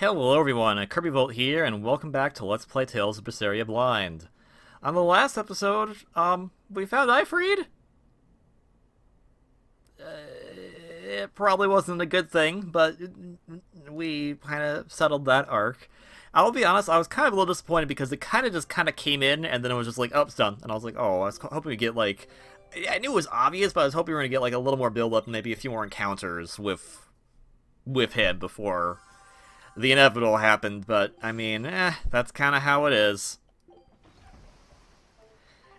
Hello everyone, KirbyVolt here, and welcome back to Let's Play Tales of Berseria Blind. On the last episode, we found Ifreed. It probably wasn't a good thing, but we kind of settled that arc. I'll be honest, I was kind of a little disappointed because it kind of came in, and then it was just like, oh, it's done. And I was like, oh, I was hoping we get, like... I knew it was obvious, but I was hoping we were going to get, like, a little more build-up and maybe a few more encounters with him before the inevitable happened, but, I mean, that's kind of how it is.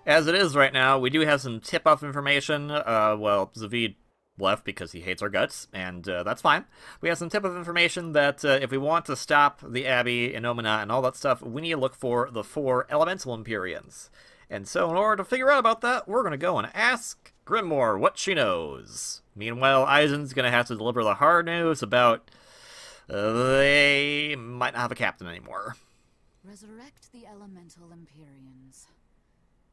As it is right now, we do have some tip-off information. Well, Zavid left because he hates our guts, and that's fine. We have some tip-off information that if we want to stop the Abbey and Omina and all that stuff, we need to look for the 4 elemental Empyreans. And so in order to figure out about that, we're going to go and ask Grimoire what she knows. Meanwhile, Eisen's going to have to deliver the hard news about... they might not have a captain anymore. Resurrect the elemental Empyreans.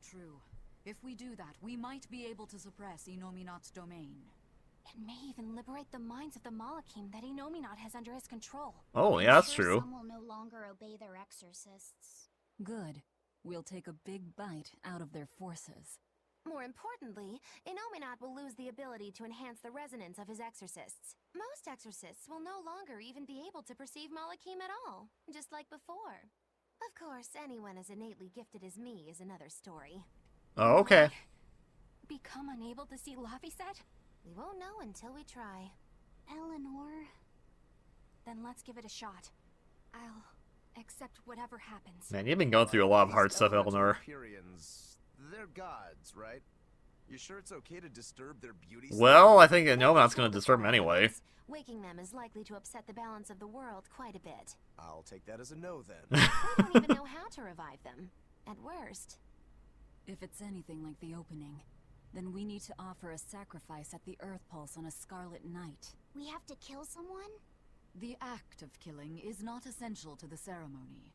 True. If we do that, we might be able to suppress Inominat's domain. It may even liberate the minds of the Malakim that Inominat has under his control. Oh, yeah, that's true. Some will no longer obey their exorcists. Good. We'll take a big bite out of their forces. More importantly, Inominat will lose the ability to enhance the resonance of his exorcists. Most exorcists will no longer even be able to perceive Malakim at all, just like before. Of course, anyone as innately gifted as me is another story. Oh, okay. Become unable to see Laphicet? We won't know until we try. Eleanor? Then let's give it a shot. I'll accept whatever happens. Man, you've been going through a lot of hard stuff, Eleanor. They're gods, right? You sure it's okay to disturb their beauty? Well, I think Noman's going to disturb him anyway. Waking them is likely to upset the balance of the world quite a bit. I'll take that as a no, then. We don't even know how to revive them. At worst. If it's anything like the opening, then we need to offer a sacrifice at the Earth Pulse on a scarlet night. We have to kill someone? The act of killing is not essential to the ceremony.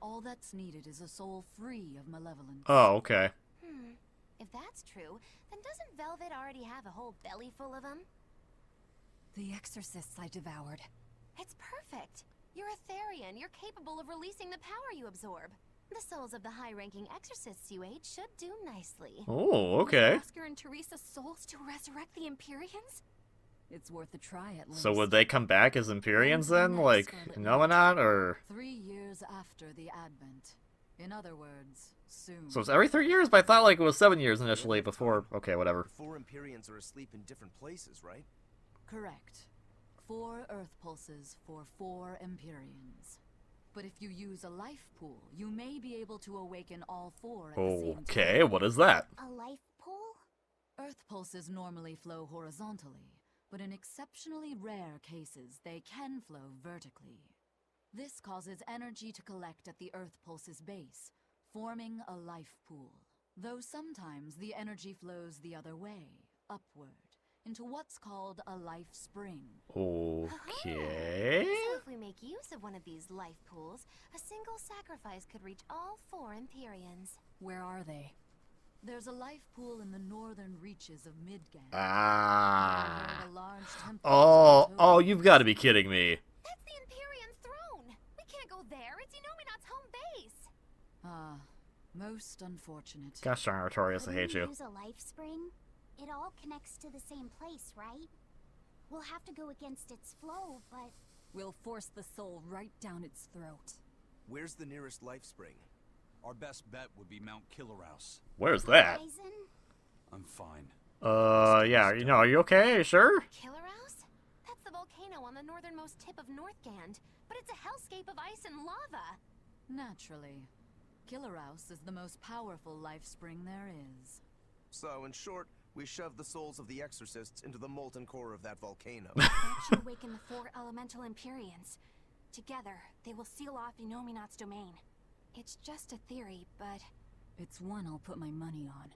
All that's needed is a soul free of malevolence. Oh, okay. If that's true, then doesn't Velvet already have a whole belly full of them? The exorcists I devoured. It's perfect. You're a Therian. You're capable of releasing the power you absorb. The souls of the high-ranking exorcists you ate should do nicely. Oh, okay. Oscar and Teresa's souls to resurrect the Empyreans? It's worth a try at least. So would they come back as Empyreans then? Like, Nominat, or...? 3 years after the Advent. In other words, soon. So it's every 3 years? But I thought, like, it was 7 years initially before... Okay, whatever. 4 Empyreans are asleep in different places, right? Correct. 4 Earth Pulses for 4 Empyreans. But if you use a life pool, you may be able to awaken all 4 at the same time. Okay, what is that? A life pool? Earth Pulses normally flow horizontally, but in exceptionally rare cases, they can flow vertically. This causes energy to collect at the Earth Pulse's base, forming a life pool. Though sometimes the energy flows the other way, upward, into what's called a life spring. Okay. So if we make use of one of these life pools, a single sacrifice could reach all 4 Empyreans. Where are they? There's a life pool in the northern reaches of Midgand. Ah. A large temple Oh, you've got to be kidding me. That's the Empyrean throne! We can't go there, it's Inominat's home base! Ah, most unfortunate. Gosh darn, Artorias, I hate you. Use a life spring? It all connects to the same place, right? We'll have to go against its flow, but... We'll force the soul right down its throat. Where's the nearest life spring? Our best bet would be Mount Killerhouse. Where's that? Eisen? I'm fine. Yeah, are you okay? Sure? Killerhouse? That's the volcano on the northernmost tip of Northgand, but it's a hellscape of ice and lava. Naturally. Killerhouse is the most powerful life spring there is. So, in short, we shove the souls of the exorcists into the molten core of that volcano. That should awaken the 4 elemental Empyreans. Together, they will seal off Inominat's domain. It's just a theory, but... It's one I'll put my money on.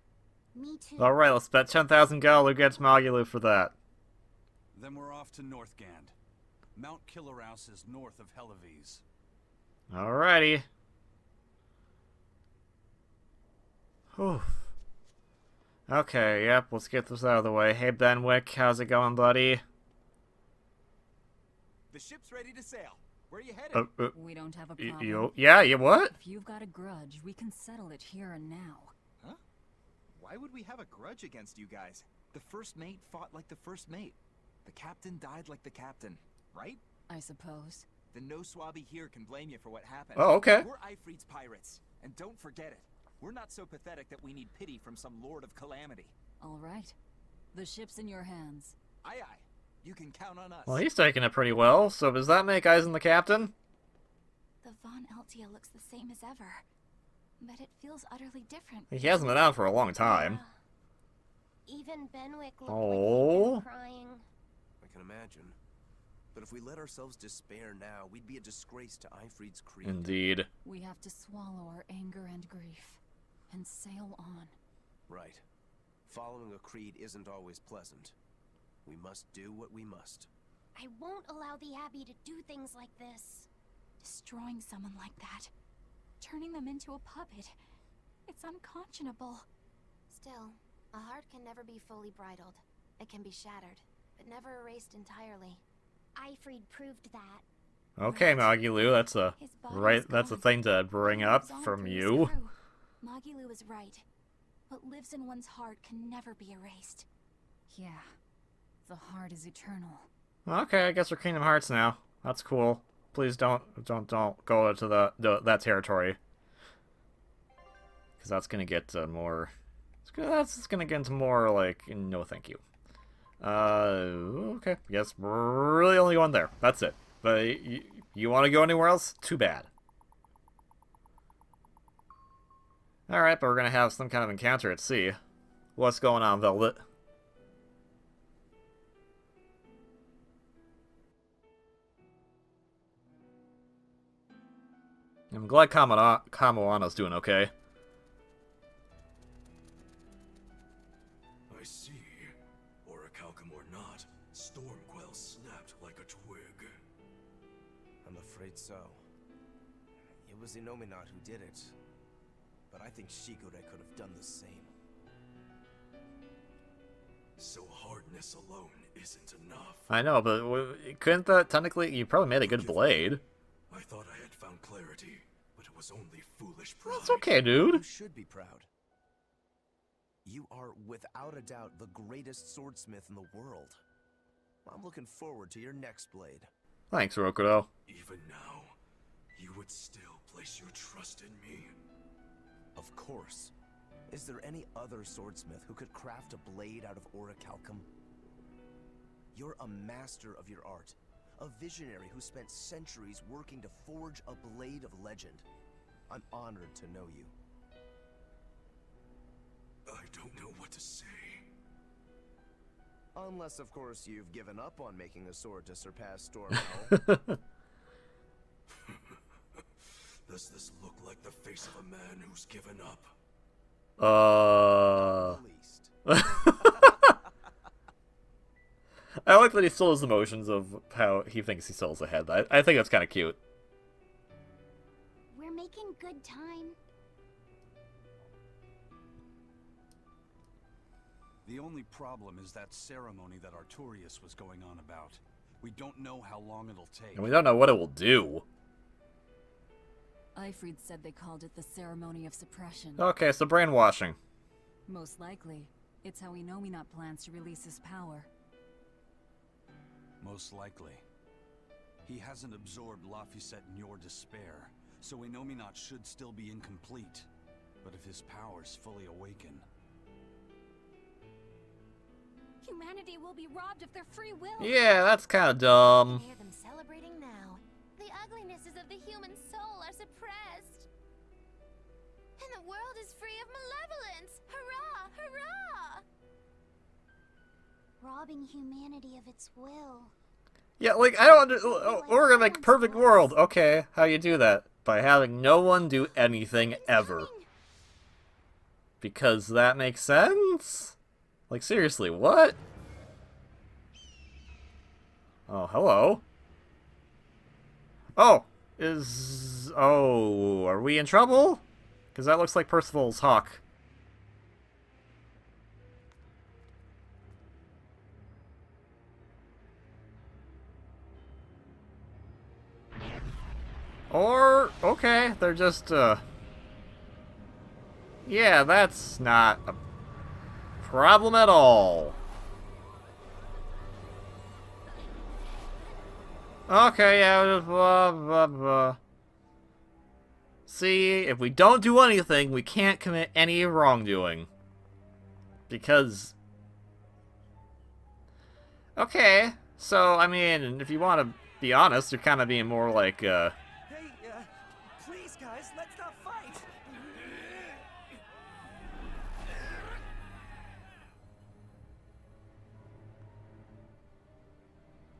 Me too. Alright, let's bet 10,000 Galu against Magulu for that. Then we're off to Northgand. Mount Killerhouse is north of Helives. Alrighty. Whew. Okay, yep, let's get this out of the way. Hey, Benwick, how's it going, buddy? The ship's ready to sail. Where are you headed? We don't have a problem. Yeah, what? If you've got a grudge, we can settle it here and now. Huh? Why would we have a grudge against you guys? The first mate fought like the first mate. The captain died like the captain, right? I suppose. Then no swabby here can blame you for what happened. Oh, okay. We're Ifrit's pirates, and don't forget it. We're not so pathetic that we need pity from some Lord of Calamity. All right. The ship's in your hands. Aye aye. You can count on us. Well, he's taking it pretty well, so does that make Eisen the captain? The Von Eltia looks the same as ever, but it feels utterly different. He hasn't been out for a long time. Even Benwick looked Oh. like he'd been crying. I can imagine. But if we let ourselves despair now, we'd be a disgrace to Ifrit's creed. Indeed. We have to swallow our anger and grief, and sail on. Right. Following a creed isn't always pleasant. We must do what we must. I won't allow the Abbey to do things like this. Destroying someone like that, turning them into a puppet, it's unconscionable. Still, a heart can never be fully bridled. It can be shattered, but never erased entirely. Ifrid proved that. Okay, Magilu, that's a His body right. is That's a gone. thing to bring What up lives on from through his you. crew. Magilu is right. What lives in one's heart can never be erased. Yeah. The heart is eternal. Okay, I guess we're Kingdom Hearts now. That's cool. Please don't go to that territory, because that's gonna get more. That's gonna get into more like no, thank you. Okay. Yes, we're really only going there. That's it. But you want to go anywhere else? Too bad. Alright, but we're gonna have some kind of encounter at sea. What's going on, Velvet? I'm glad Kamawana's doing okay. I see. Orichalcum or not, Stormquell snapped like a twig. I'm afraid so. It was Inominat who did it. But I think Shigure could have done the same. So hardness alone isn't enough. I know, but couldn't that technically... You probably made a good blade. I thought I had found clarity, but it was only foolish pride. That's okay, You dude. should be proud. You are, without a doubt, the greatest swordsmith in the world. I'm looking forward to your next blade. Thanks, Rokudo. Even now, you would still place your trust in me. Of course. Is there any other swordsmith who could craft a blade out of orichalcum? You're a master of your art. A visionary who spent centuries working to forge a blade of legend. I'm honored to know you. I don't know what to say. Unless, of course, you've given up on making a sword to surpass Stormwell. Does this look like the face of a man who's given up? At least. I like that he still has emotions of how he thinks he still has a head. I think that's kind of cute. We're making good time. The only problem is that ceremony that Artorias was going on about. We don't know how long it'll take. And we don't know what it will do. Ifrid said they called it the Ceremony of Suppression. Okay, so brainwashing. Most likely, it's how Inominat plans to release his power. Most likely. He hasn't absorbed Laphicet in your despair, so Inominat should still be incomplete. But if his powers fully awaken... Humanity will be robbed of their free will. Yeah, that's kind of I dumb. can hear them celebrating now. The uglinesses of the human soul are suppressed. And the world is free of malevolence. Hurrah! Hurrah! Robbing humanity of its will. Yeah, like, I don't we're gonna make a perfect world. Okay, how you do that? By having no one do anything ever. Because that makes sense? Like, seriously, what? Oh, hello. Oh, oh, are we in trouble? Because that looks like Percival's hawk. Or, okay, they're just, yeah, that's not a problem at all. Okay, yeah, just blah, blah, blah. See, if we don't do anything, we can't commit any wrongdoing. Because... Okay, so, I mean, if you want to be honest, you're kind of being more like, Hey, please, guys, let's not fight!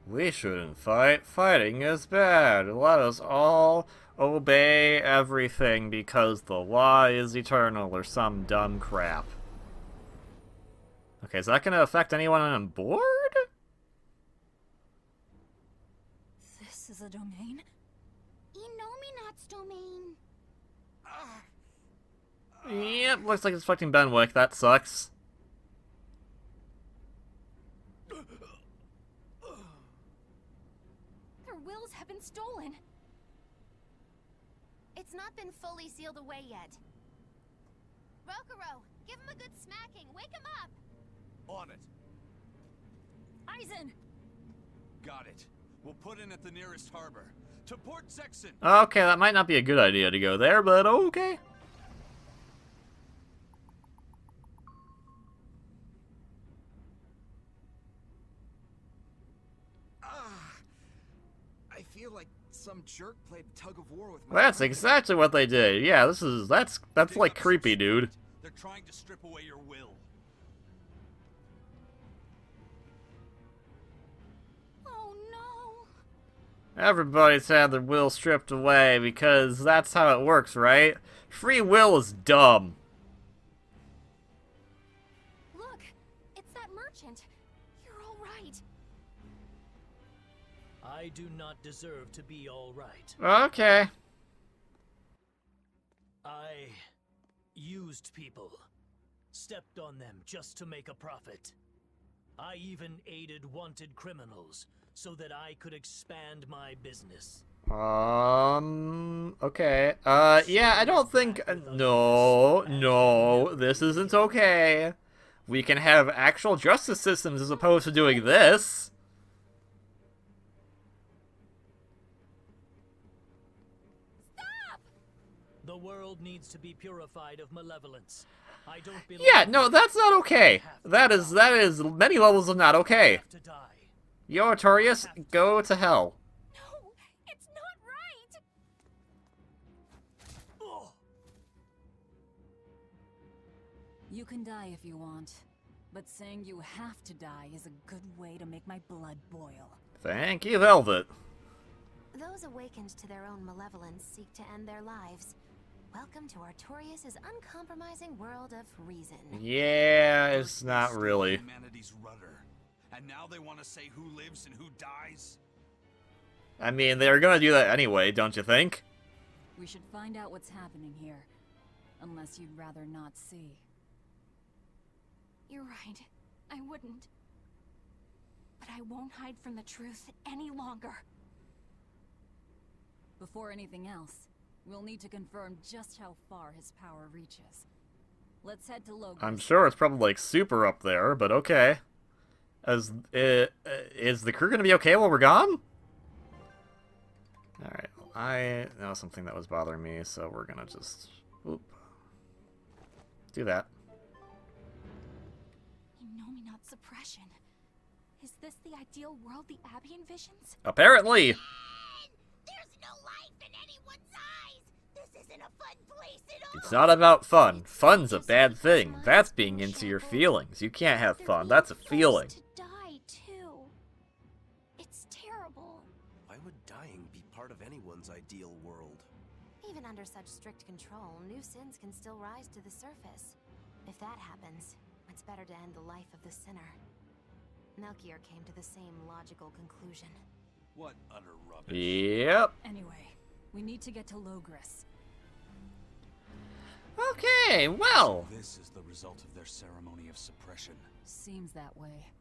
We shouldn't fight. Fighting is bad. Let us all obey everything because the law is eternal or some dumb crap. Okay, is that going to affect anyone on board? This is a domain? Inominat's domain. Yep, looks like it's affecting Benwick. That sucks. Their wills have been stolen. It's not been fully sealed away yet. Rokuro, give him a good smacking. Wake him up. On it. Eisen! Got it. We'll put in at the nearest harbor. To Port Sexton! Okay, that might not be a good idea to go there, but okay. I feel like some jerk played tug of war with my... That's exactly what they did. Yeah, that's like creepy, dude. They're trying to strip away your will. Oh no. Everybody's had their will stripped away because that's how it works, right? Free will is dumb. Look, it's that merchant. You're all right. I do not deserve to be all right. Okay. I used people, stepped on them just to make a profit. I even aided wanted criminals so that I could expand my business. Okay. Yeah, I don't think... No, this isn't okay. We can have actual justice systems as opposed to doing this. The world needs to be purified of malevolence. I don't believe... Yeah, no, that's not okay. That is many levels of not okay. have to die. Yo, Artorias, go to hell. No, it's not right. Oh. You can die if you want, but saying you have to die is a good way to make my blood boil. Thank you, Velvet. Those awakened to their own malevolence seek to end their lives. Welcome to Artorias' uncompromising world of reason. Yeah, it's not Stole really. Humanity's rudder. And now they want to say who lives and who dies? I mean, they're gonna do that anyway, don't you think? We should find out what's happening here, unless you'd rather not see. You're right. I wouldn't. But I won't hide from the truth any longer. Before anything else, we'll need to confirm just how far his power reaches. Let's head to Logos. I'm sure it's probably like super up there, but okay. Is the crew gonna be okay while we're gone? Alright, I know something that was bothering me, so we're gonna just do that. Inominat suppression. Is this the ideal world the Abbey envisions? Apparently! There's no life in anyone's eyes! This isn't a fun place at all! It's not about fun. Fun's a bad thing. That's being into your feelings. You can't have fun. That's a feeling. To die too. It's terrible. Why would dying be part of anyone's ideal world? Even under such strict control, new sins can still rise to the surface. If that happens, it's better to end the life of the sinner. Melchior came to the same logical conclusion. What utter rubbish. Yep. Anyway, we need to get to Logris. Okay, well. This is the result of their ceremony of suppression. Seems that way.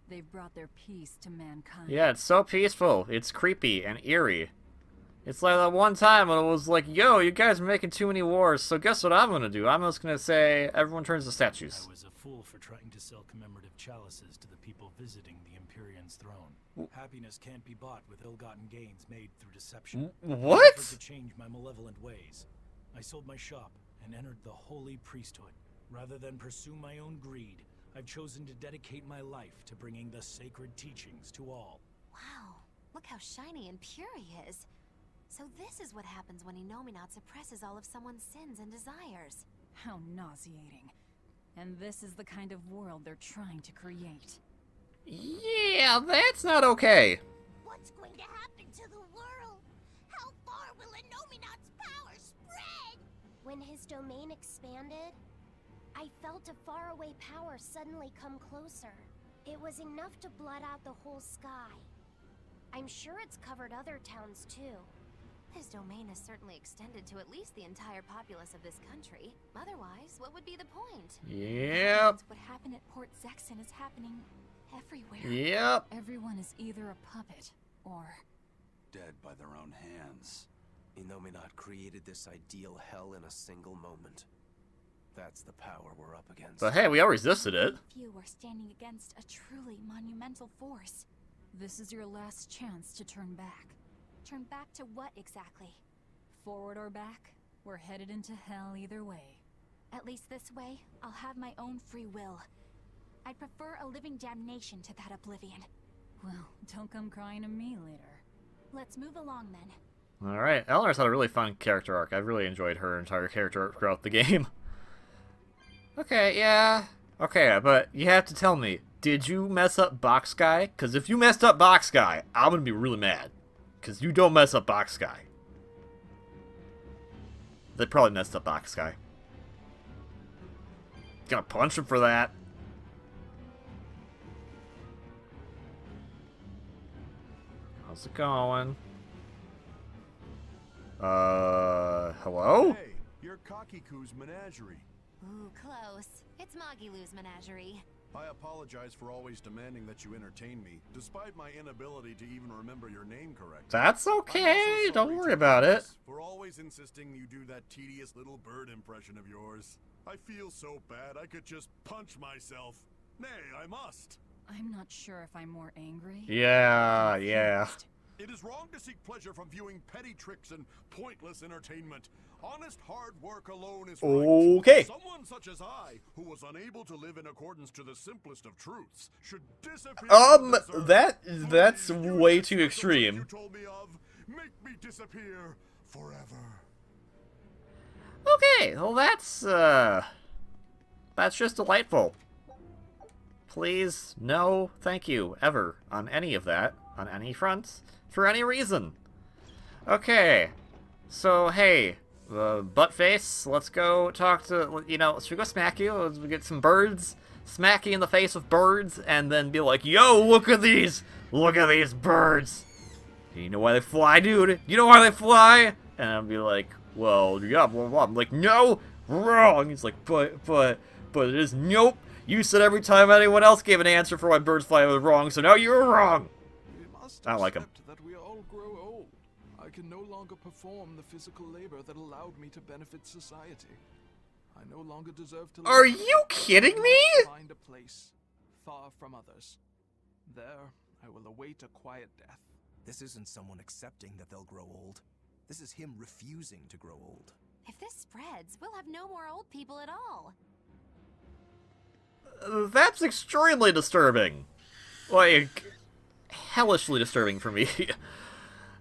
They've brought their peace to mankind. Yeah, it's so peaceful. It's creepy and eerie. It's like that one time when it was like, yo, you guys are making too many wars, so guess what I'm gonna do? I'm just gonna say everyone turns to statues. I was a fool for trying to sell commemorative chalices to the people visiting the Empyrean's throne. Happiness can't be bought with ill-gotten gains made through deception. What? I offered to change my malevolent ways. I sold my shop and entered the holy priesthood. Rather than pursue my own greed, I've chosen to dedicate my life to bringing the sacred teachings to all. Wow, look how shiny and pure he is. So this is what happens when Innominat suppresses all of someone's sins and desires. How nauseating. And this is the kind of world they're trying to create. Yeah, that's not okay. What's going to happen to the world? How far will Innominat's power spread? When his domain expanded, I felt a faraway power suddenly come closer. It was enough to blot out the whole sky. I'm sure it's covered other towns too. His domain has certainly extended to at least the entire populace of this country. Otherwise, what would be the point? Yep. What happened at Port Zexon is happening everywhere. Yep. Everyone is either a puppet or... Dead by their own hands. Innominat created this ideal hell in a single moment. That's the power we're up against. But hey, we all resisted it. Few are standing against a truly monumental force. This is your last chance to turn back. Turn back to what exactly? Forward or back, we're headed into hell either way. At least this way, I'll have my own free will. I'd prefer a living damnation to that oblivion. Well, don't come crying to me later. Let's move along then. Alright, Eleanor's had a really fun character arc. I really enjoyed her entire character arc throughout the game. Okay, yeah. Okay, but you have to tell me, did you mess up Box Guy? Because if you messed up Box Guy, I'm gonna be really mad. Because you don't mess up Box Guy. They probably messed up Box Guy. Gonna punch him for that. How's it going? Hello? Hey, you're Kakiku's menagerie. Ooh, close. It's Magilu's menagerie. I apologize for always demanding that you entertain me, despite my inability to even remember your name correctly. That's okay. I'm also Don't sorry worry to about it. Chris for always insisting you do that tedious little bird impression of yours. I feel so bad I could just punch myself. Nay, I must. I'm not sure if I'm more angry. Yeah, yeah. It is wrong to seek pleasure from viewing petty tricks and pointless entertainment. Honest hard work alone is right. Okay. Someone such as I, who was unable to live in accordance to the simplest of truths, should disappear. That's way too extreme. You told me of. Make me disappear forever. Okay, well that's just delightful. Please, no, thank you, ever, on any of that, on any fronts, for any reason. Okay, so hey, Buttface, let's go talk to, should we go smack you? Let's get some birds, smack you in the face with birds, and then be like, yo, look at these birds. You know why they fly, dude? You know why they fly? And I'll be like, well, yeah, blah, blah. I'm like, no, wrong. He's like, but it is, nope. You said every time anyone else gave an answer for why birds fly was wrong, so now you're wrong. We must I don't like him. accept that we all grow old. I can no longer perform the physical labor that allowed me to benefit society. I no longer deserve to live. Are you kidding me? Find a place far from others. There, I will await a quiet death. This isn't someone accepting that they'll grow old. This is him refusing to grow old. If this spreads, we'll have no more old people at all. That's extremely disturbing. Like, hellishly disturbing for me.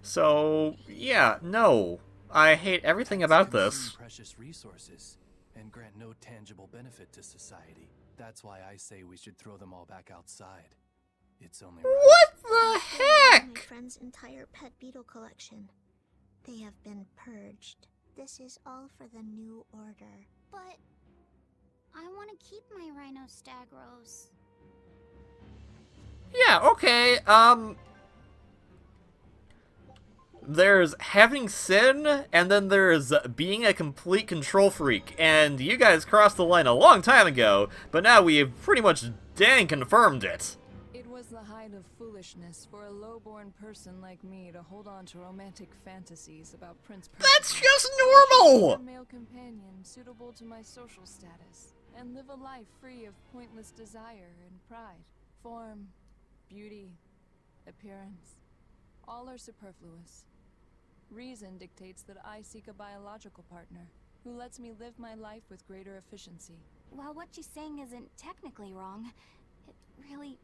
So, yeah, no. I hate everything about this. Precious resources and grant no tangible benefit to society. That's why I say we should throw them all back outside. It's only right. What the heck? My friend's entire pet beetle collection. They have been purged. This is all for the new order. But I want to keep my rhinostagros. Yeah, okay, there's having sin, and then there's being a complete control freak, and you guys crossed the line a long time ago, but now we have pretty much dang confirmed it. It was the height of foolishness for a low-born person like me to hold on to romantic fantasies about Prince Percival. That's just A normal! male companion suitable to my social status, and live a life free of pointless desire and pride. Form, beauty, appearance, all are superfluous. Reason dictates that I seek a biological partner who lets me live my life with greater efficiency. While what she's saying isn't technically wrong, it really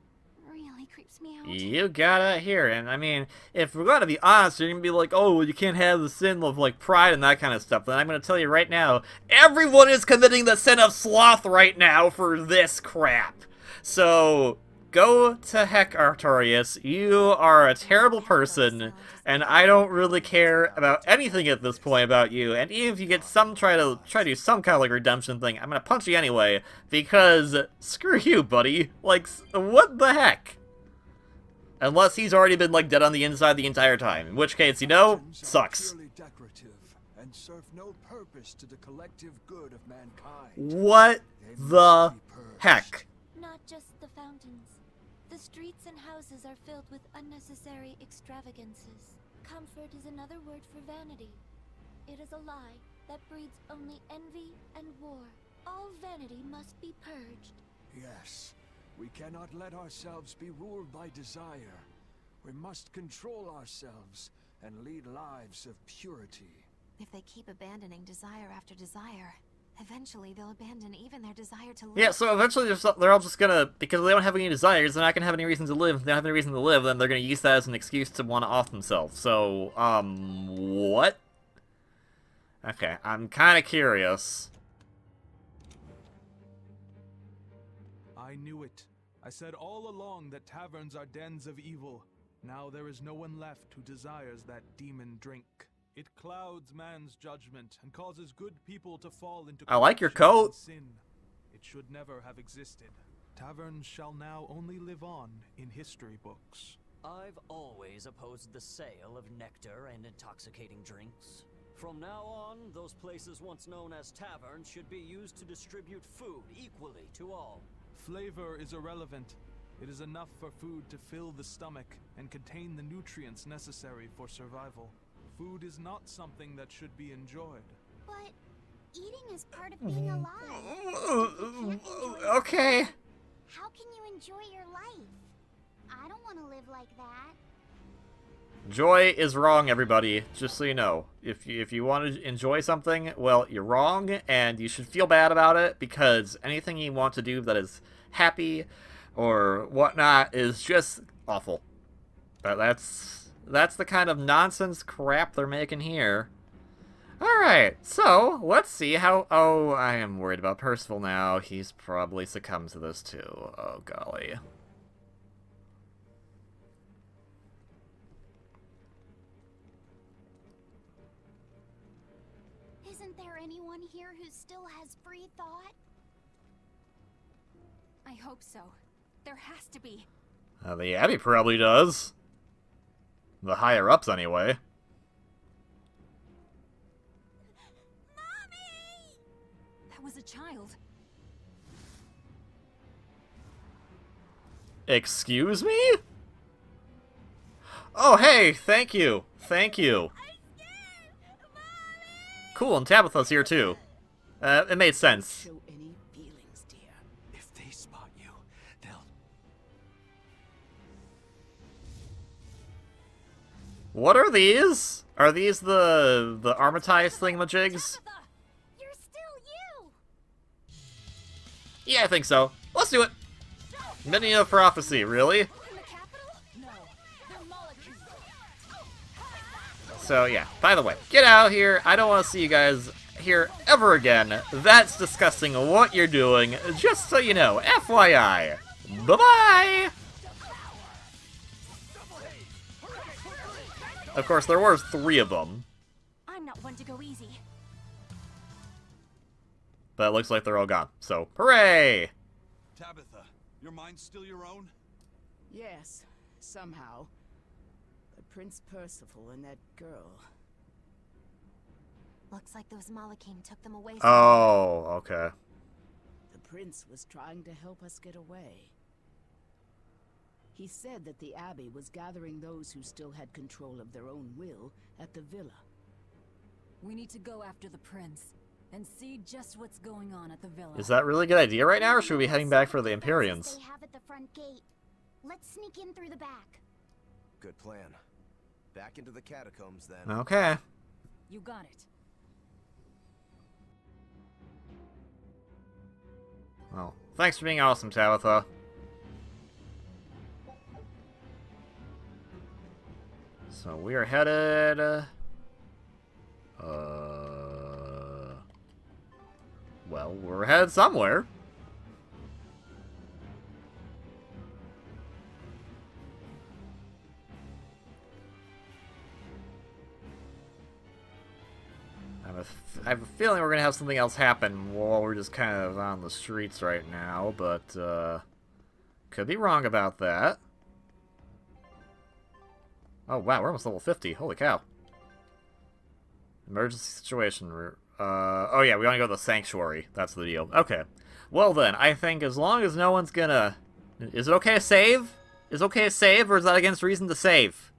creeps me out. You gotta hear it. And I mean, if we're gonna be honest, you're gonna be like, oh, well, you can't have the sin of, like, pride and that kind of stuff. Then I'm gonna tell you right now, everyone is committing the sin of sloth right now for this crap. So, go to heck, Artorias. You are a terrible person, and I don't really care about anything at this point about you. And even if you get try to do some kind of, like, redemption thing, I'm gonna punch you anyway, because screw you, buddy. Like, what the heck? Unless he's already been, like, dead on the inside the entire time, in which case, you know, sucks. Decorative and serve no purpose to the collective good of mankind. What the heck? Not just the fountains. The streets and houses are filled with unnecessary extravagances. Comfort is another word for vanity. It is a lie that breeds only envy and war. All vanity must be purged. Yes, we cannot let ourselves be ruled by desire. We must control ourselves and lead lives of purity. If they keep abandoning desire after desire, eventually they'll abandon even their desire to live. Yeah, so eventually they're all just gonna, because they don't have any desires, they're not gonna have any reason to live. If they don't have any reason to live, then they're gonna use that as an excuse to want to off themselves. So, what? Okay, I'm kinda curious. I knew it. I said all along that taverns are dens of evil. Now there is no one left who desires that demon drink. It clouds man's judgment and causes good people to fall into I like your corruption and coat. sin. It should never have existed. Taverns shall now only live on in history books. I've always opposed the sale of nectar and intoxicating drinks. From now on, those places once known as taverns should be used to distribute food equally to all. Flavor is irrelevant. It is enough for food to fill the stomach and contain the nutrients necessary for survival. Food is not something that should be enjoyed. But eating is part of being alive. If you can't enjoy Okay. how can you enjoy your life? I don't want to live like that. Joy is wrong, everybody. Just so you know. If you want to enjoy something, well, you're wrong, and you should feel bad about it, because anything you want to do that is happy or whatnot is just awful. But that's the kind of nonsense crap they're making here. Alright, so, let's see how... Oh, I am worried about Percival now. He's probably succumbed to this too. Oh, golly. Isn't there anyone here who still has free thought? I hope so. There has to be. The Abbey probably does. The higher-ups, anyway. That was a child. Excuse me? Oh, hey, thank you. Thank you. Cool, and Tabitha's here, too. It made sense. Show any feelings, dear. If they spot you, they'll... What are these? Are these the armatized thingamajigs? You're still you! Yeah, I think so. Let's do it. Many of prophecy, really? So yeah, by the way, get out of here. I don't want to see you guys here ever again. That's disgusting what you're doing, just so you know. FYI. Bye-bye! Of course, there were 3 of them. I'm not one to go easy. But it looks like they're all gone. So, hooray! Tabitha, your mind's still your own? Yes, somehow. But Prince Percival and that girl... Looks like those Malachim took them away from Oh, okay. The prince was trying to help us get away. He said that the Abbey was gathering those who still had control of their own will at the villa. We need to go after the prince and see just what's going on at the villa. Is that really a good idea right now, or should we be heading back for the Empyreans? They have at the front gate. Let's sneak in through the back. Good plan. Back into the catacombs, then. Okay. You got it. Well, thanks for being awesome, Tabitha. So we are headed... well, we're headed somewhere. I have a feeling we're gonna have something else happen while we're just kind of on the streets right now, but, could be wrong about that. Oh, wow, we're almost level 50. Holy cow. Emergency situation. Oh yeah, we want to go to the sanctuary. That's the deal. Okay. Well then, I think as long as no one's gonna... Is it okay to save? Is it okay to save, or is that against reason to save?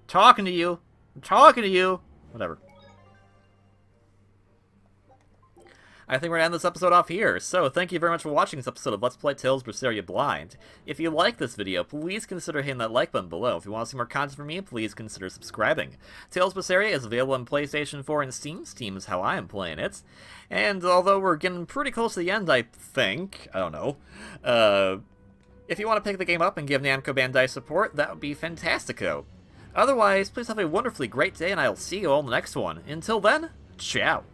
Talking to you. I'm talking to you. Whatever. I think we're going to end this episode off here, so thank you very much for watching this episode of Let's Play Tales Berseria Blind. If you like this video, please consider hitting that like button below. If you want to see more content from me, please consider subscribing. Tales Berseria is available on PlayStation 4 and Steam. Steam is how I am playing it. And although we're getting pretty close to the end, I think, I don't know, if you want to pick the game up and give Namco Bandai support, that would be fantastico. Otherwise, please have a wonderfully great day, and I'll see you all in the next one. Until then, ciao!